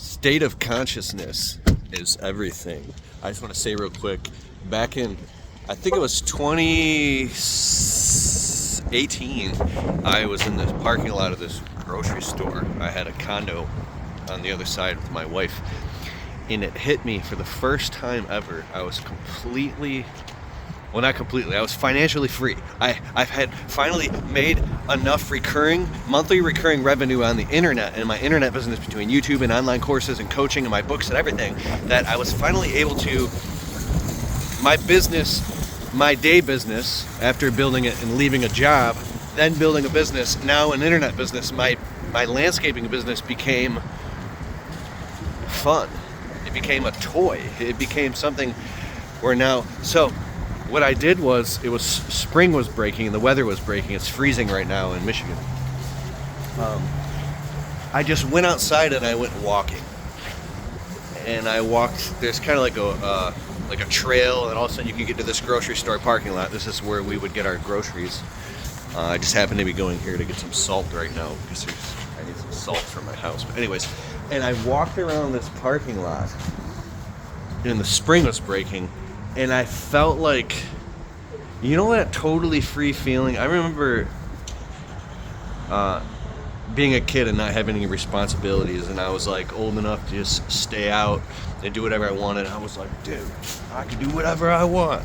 State of consciousness is everything. I just want to say real quick, back in, I think it was 2018, I was in the parking lot of this grocery store. I had a condo on the other side with my wife, and it hit me for the first time ever. I was completely, well, not completely, I was financially free. I've had finally made enough monthly recurring revenue on the internet and my internet business between YouTube and online courses and coaching and my books and everything, that I was finally able to, my day business, after building it and leaving a job, then building a business, now an internet business, my landscaping business became fun. It became a toy. It became something where now, so what I did was, spring was breaking and the weather was breaking. It's freezing right now in Michigan. I just went outside and I went walking. And I walked, there's kind of like a trail, and all of a sudden you can get to this grocery store parking lot. This is where we would get our groceries. I just happen to be going here to get some salt right now because I need some salt for my house. But anyways, and I walked around this parking lot and the spring was breaking, and I felt like, you know, that totally free feeling. I remember being a kid and not having any responsibilities, and I was like old enough to just stay out and do whatever I wanted. I was like, dude, I can do whatever I want.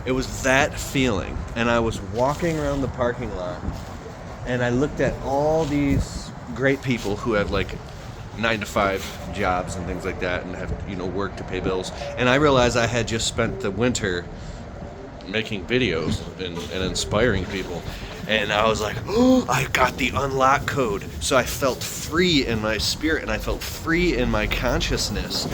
It was that feeling. And I was walking around the parking lot and I looked at all these great people who have like 9-to-5 jobs and things like that and have, you know, work to pay bills. And I realized I had just spent the winter making videos and inspiring people. And I was like, oh, I got the unlock code. So I felt free in my spirit and I felt free in my consciousness.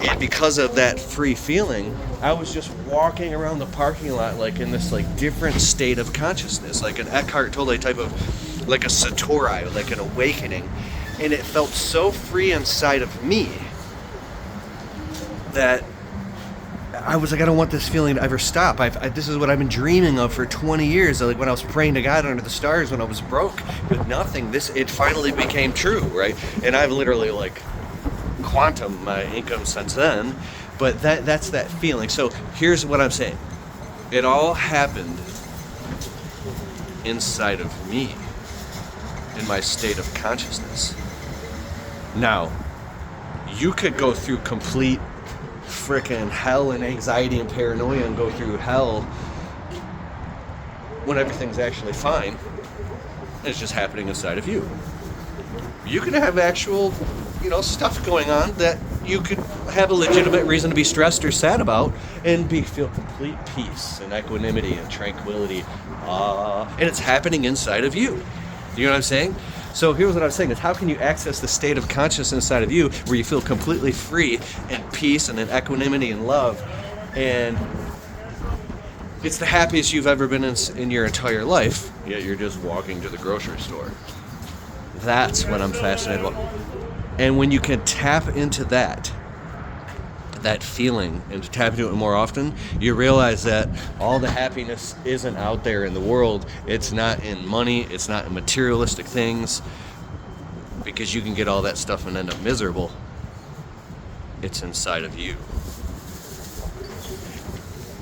And because of that free feeling, I was just walking around the parking lot like in this like different state of consciousness, like an Eckhart Tolle type of, like a Satori, like an awakening. And it felt so free inside of me that I was like, I don't want this feeling to ever stop. This is what I've been dreaming of for 20 years. Like when I was praying to God under the stars, when I was broke with nothing, it finally became true, right? And I've literally like quantum my income since then. But that's that feeling. So here's what I'm saying. It all happened inside of me, in my state of consciousness. Now, you could go through complete freaking hell and anxiety and paranoia and go through hell when everything's actually fine. It's just happening inside of you. You could have actual, you know, stuff going on that you could have a legitimate reason to be stressed or sad about and feel complete peace and equanimity and tranquility. And it's happening inside of you. You know what I'm saying? So here's what I'm saying is, how can you access the state of consciousness inside of you where you feel completely free and peace and in equanimity and love, and it's the happiest you've ever been in your entire life, yet you're just walking to the grocery store. That's what I'm fascinated about. And when you can tap into that feeling and to tap into it more often, you realize that all the happiness isn't out there in the world. It's not in money, it's not in materialistic things, because you can get all that stuff and end up miserable. It's inside of you.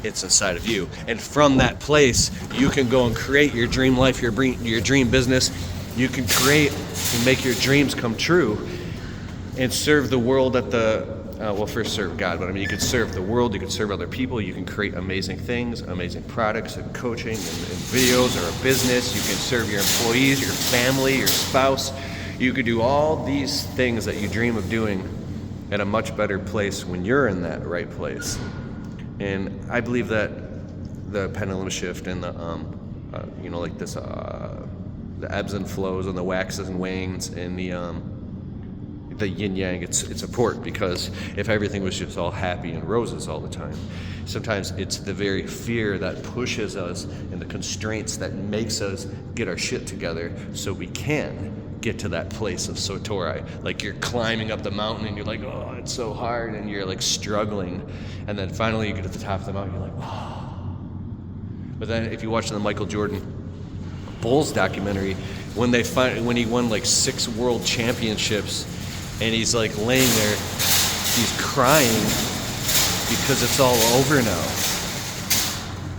It's inside of you. And from that place, you can go and create your dream life, your dream business. You can create and make your dreams come true and serve the world at the first serve God, but I mean, you can serve the world, you can serve other people, you can create amazing things, amazing products and coaching and videos or a business. You can serve your employees, your family, your spouse. You could do all these things that you dream of doing at a much better place when you're in that right place. And I believe that the pendulum shift and the, the ebbs and flows and the waxes and wanes and the yin yang, it's important, because if everything was just all happy and roses all the time, sometimes it's the very fear that pushes us and the constraints that makes us get our shit together so we can get to that place of Satori. Like you're climbing up the mountain and you're like, oh, it's so hard, and you're like struggling, and then finally you get to the top of the mountain, you're like, oh. But then if you watch the Michael Jordan Bulls documentary, when he won like 6 world championships, And he's like laying there, he's crying because it's all over now.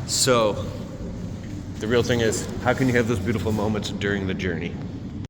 So the real thing is, how can you have those beautiful moments during the journey?